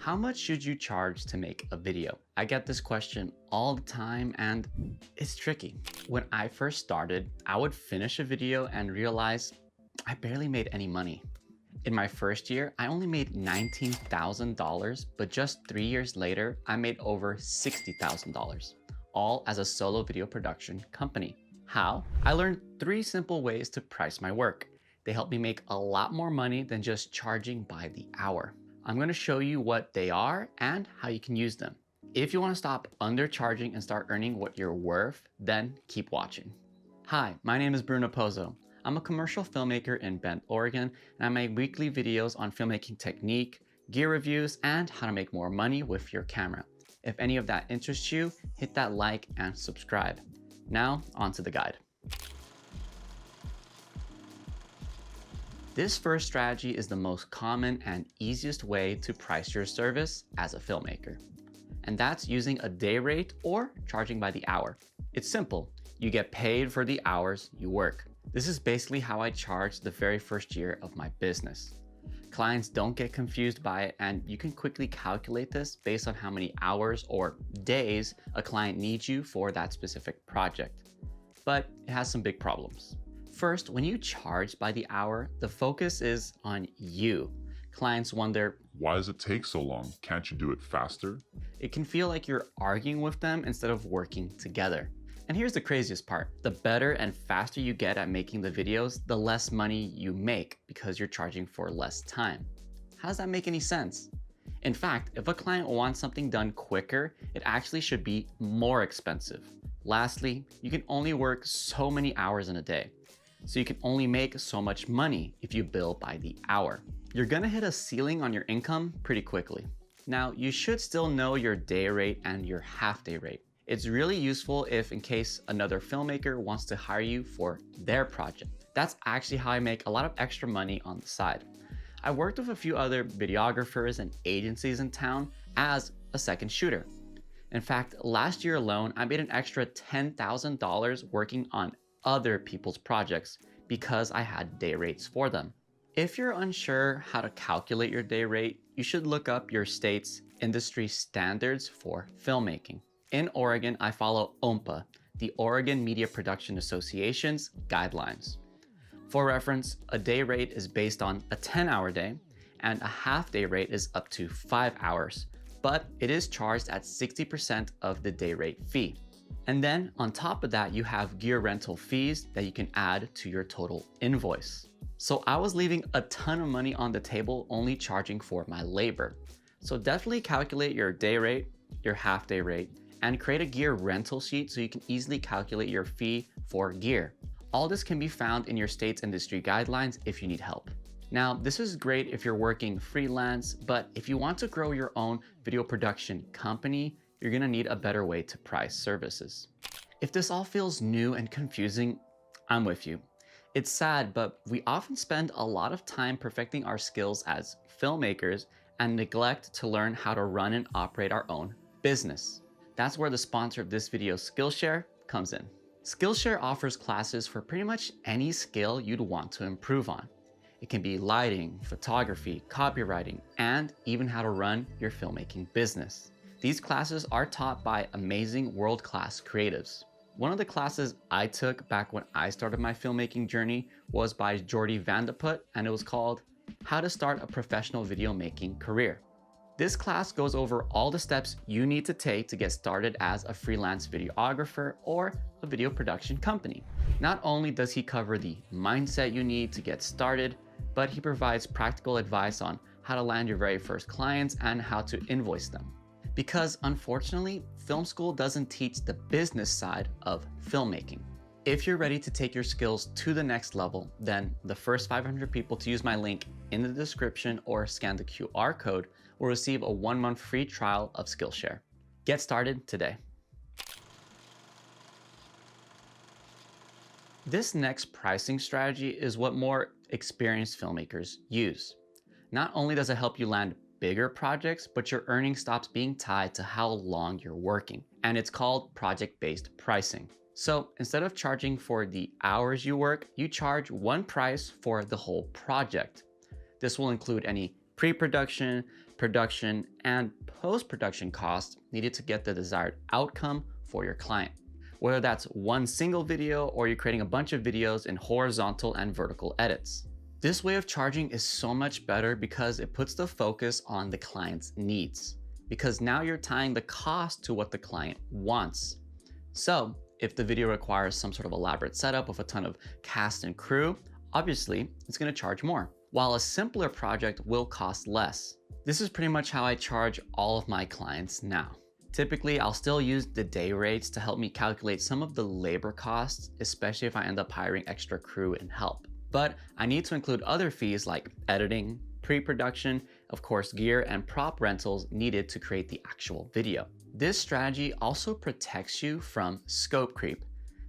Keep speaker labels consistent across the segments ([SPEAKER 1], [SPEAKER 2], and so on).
[SPEAKER 1] How much should you charge to make a video? I get this question all the time and it's tricky. When I first started, I would finish a video and realize I barely made any money. In my first year, I only made $19,000, but just 3 years later, I made over $60,000, all as a solo video production company. How? I learned 3 simple ways to price my work. They help me make a lot more money than just charging by the hour. I'm going to show you what they are and how you can use them. If you want to stop undercharging and start earning what you're worth, then keep watching. Hi, my name is Bruno Pozo. I'm a commercial filmmaker in Bend, Oregon, and I make weekly videos on filmmaking technique, gear reviews, and how to make more money with your camera. If any of that interests you, hit that like and subscribe. Now, on to the guide. This first strategy is the most common and easiest way to price your service as a filmmaker. And that's using a day rate or charging by the hour. It's simple. You get paid for the hours you work. This is basically how I charged the very first year of my business. Clients don't get confused by it, and you can quickly calculate this based on how many hours or days a client needs you for that specific project. But it has some big problems. First, when you charge by the hour, the focus is on you. Clients wonder,
[SPEAKER 2] why does it take so long? Can't you do it faster?
[SPEAKER 1] It can feel like you're arguing with them instead of working together. And here's the craziest part. The better and faster you get at making the videos, the less money you make because you're charging for less time. How does that make any sense? In fact, if a client wants something done quicker, it actually should be more expensive. Lastly, you can only work so many hours in a day. So you can only make so much money if you bill by the hour. You're gonna hit a ceiling on your income pretty quickly. Now, you should still know your day rate and your half day rate. It's really useful if in case another filmmaker wants to hire you for their project. That's actually how I make a lot of extra money on the side. I worked with a few other videographers and agencies in town as a second shooter. In fact, last year alone, I made an extra $10,000 working on other people's projects because I had day rates for them. If you're unsure how to calculate your day rate, you should look up your state's industry standards for filmmaking. In Oregon, I follow OMPA, the Oregon Media Production Association's guidelines. For reference, a day rate is based on a 10-hour day, and a half day rate is up to 5 hours, but it is charged at 60% of the day rate fee. And then on top of that, you have gear rental fees that you can add to your total invoice. So I was leaving a ton of money on the table only charging for my labor. So definitely calculate your day rate, your half day rate, and create a gear rental sheet so you can easily calculate your fee for gear. All this can be found in your state's industry guidelines if you need help. Now, this is great if you're working freelance, but if you want to grow your own video production company, you're gonna need a better way to price services. If this all feels new and confusing, I'm with you. It's sad, but we often spend a lot of time perfecting our skills as filmmakers and neglect to learn how to run and operate our own business. That's where the sponsor of this video, Skillshare, comes in. Skillshare offers classes for pretty much any skill you'd want to improve on. It can be lighting, photography, copywriting, and even how to run your filmmaking business. These classes are taught by amazing world-class creatives. One of the classes I took back when I started my filmmaking journey was by Jordi Vandeput, and it was called How to Start a Professional Video Making Career. This class goes over all the steps you need to take to get started as a freelance videographer or a video production company. Not only does he cover the mindset you need to get started, but he provides practical advice on how to land your very first clients and how to invoice them. Because unfortunately, film school doesn't teach the business side of filmmaking. If you're ready to take your skills to the next level, then the first 500 people to use my link in the description or scan the QR code will receive a 1-month free trial of Skillshare. Get started today. This next pricing strategy is what more experienced filmmakers use. Not only does it help you land bigger projects, but your earnings stops being tied to how long you're working. And it's called project-based pricing. So instead of charging for the hours you work, you charge one price for the whole project. This will include any pre-production, production, and post-production costs needed to get the desired outcome for your client. Whether that's one single video or you're creating a bunch of videos in horizontal and vertical edits. This way of charging is so much better because it puts the focus on the client's needs. Because now you're tying the cost to what the client wants. So if the video requires some sort of elaborate setup with a ton of cast and crew, obviously it's going to charge more, while a simpler project will cost less. This is pretty much how I charge all of my clients now. Typically, I'll still use the day rates to help me calculate some of the labor costs, especially if I end up hiring extra crew and help. But I need to include other fees like editing, pre-production, of course, gear and prop rentals needed to create the actual video. This strategy also protects you from scope creep.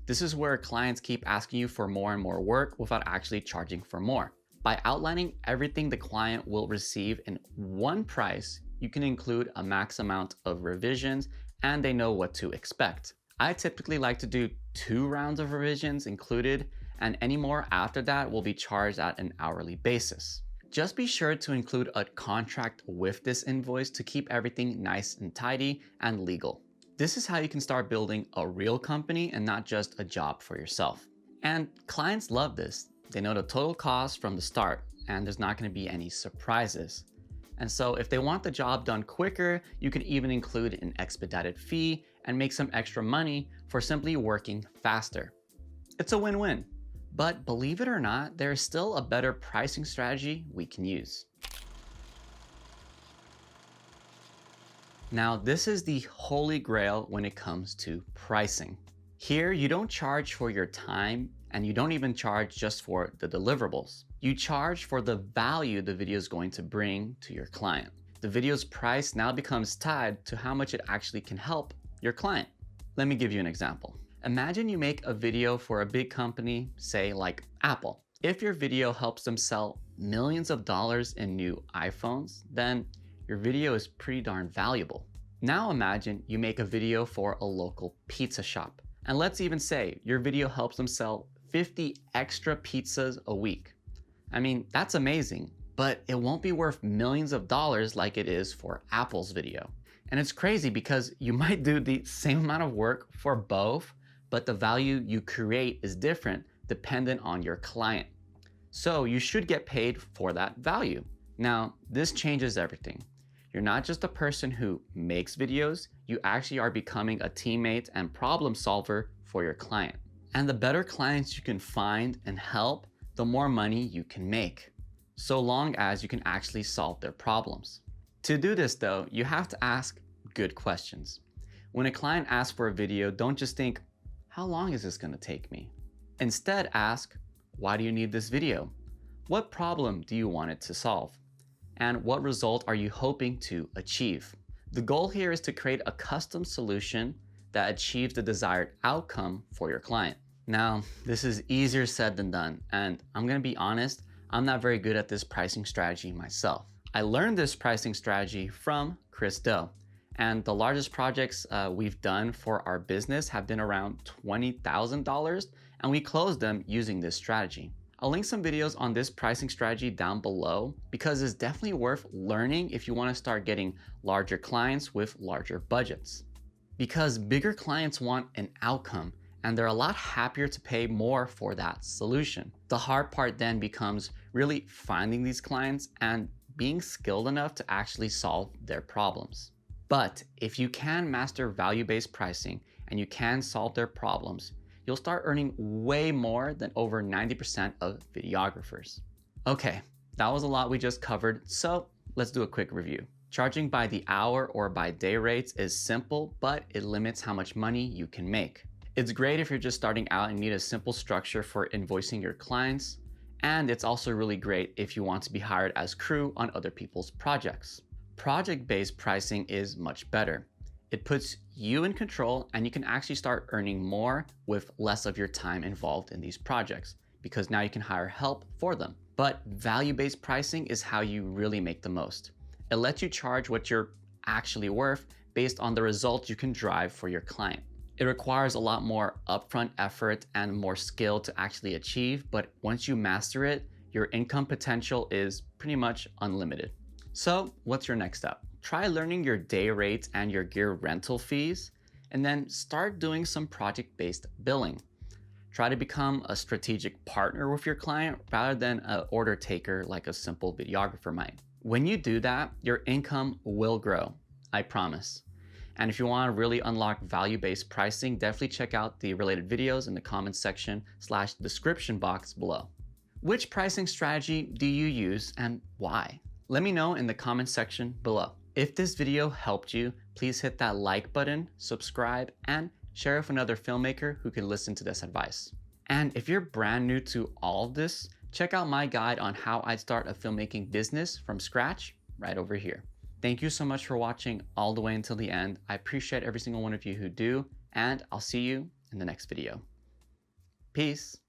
[SPEAKER 1] This is where clients keep asking you for more and more work without actually charging for more. By outlining everything the client will receive in one price, you can include a max amount of revisions and they know what to expect. I typically like to do 2 rounds of revisions included, and any more after that will be charged at an hourly basis. Just be sure to include a contract with this invoice to keep everything nice and tidy and legal. This is how you can start building a real company and not just a job for yourself. And clients love this. They know the total cost from the start, and there's not going to be any surprises. And so if they want the job done quicker, you can even include an expedited fee and make some extra money for simply working faster. It's a win-win. But believe it or not, there is still a better pricing strategy we can use. Now, this is the holy grail when it comes to pricing. Here, you don't charge for your time, and you don't even charge just for the deliverables. You charge for the value the video is going to bring to your client. The video's price now becomes tied to how much it actually can help your client. Let me give you an example. Imagine you make a video for a big company, say like Apple. If your video helps them sell millions of dollars in new iPhones, then your video is pretty darn valuable. Now imagine you make a video for a local pizza shop. And let's even say your video helps them sell 50 extra pizzas a week. I mean, that's amazing, but it won't be worth millions of dollars like it is for Apple's video. And it's crazy because you might do the same amount of work for both, but the value you create is different dependent on your client. So you should get paid for that value. Now, this changes everything. You're not just a person who makes videos, you actually are becoming a teammate and problem solver for your client. And the better clients you can find and help, the more money you can make, so long as you can actually solve their problems. To do this though, you have to ask good questions. When a client asks for a video, don't just think, how long is this gonna take me? Instead ask, why do you need this video? What problem do you want it to solve? And what result are you hoping to achieve? The goal here is to create a custom solution that achieves the desired outcome for your client. Now, this is easier said than done, and I'm gonna be honest, I'm not very good at this pricing strategy myself. I learned this pricing strategy from Chris Do, and the largest projects we've done for our business have been around $20,000, and we closed them using this strategy. I'll link some videos on this pricing strategy down below because it's definitely worth learning if you want to start getting larger clients with larger budgets. Because bigger clients want an outcome and they're a lot happier to pay more for that solution. The hard part then becomes really finding these clients and being skilled enough to actually solve their problems. But if you can master value-based pricing and you can solve their problems, you'll start earning way more than over 90% of videographers. Okay, that was a lot we just covered, so let's do a quick review. Charging by the hour or by day rates is simple, but it limits how much money you can make. It's great if you're just starting out and need a simple structure for invoicing your clients, and it's also really great if you want to be hired as crew on other people's projects. Project-based pricing is much better. It puts you in control and you can actually start earning more with less of your time involved in these projects because now you can hire help for them. But value-based pricing is how you really make the most. It lets you charge what you're actually worth based on the results you can drive for your client. It requires a lot more upfront effort and more skill to actually achieve, but once you master it, your income potential is pretty much unlimited. So what's your next step? Try learning your day rates and your gear rental fees, and then start doing some project-based billing. Try to become a strategic partner with your client rather than an order taker like a simple videographer might. When you do that, your income will grow, I promise. And if you want to really unlock value-based pricing, definitely check out the related videos in the comments section/description box below. Which pricing strategy do you use and why? Let me know in the comments section below. If this video helped you, please hit that like button, subscribe, and share with another filmmaker who can listen to this advice. And if you're brand new to all of this, check out my guide on how I'd start a filmmaking business from scratch right over here. Thank you so much for watching all the way until the end. I appreciate every single one of you who do, and I'll see you in the next video. Peace.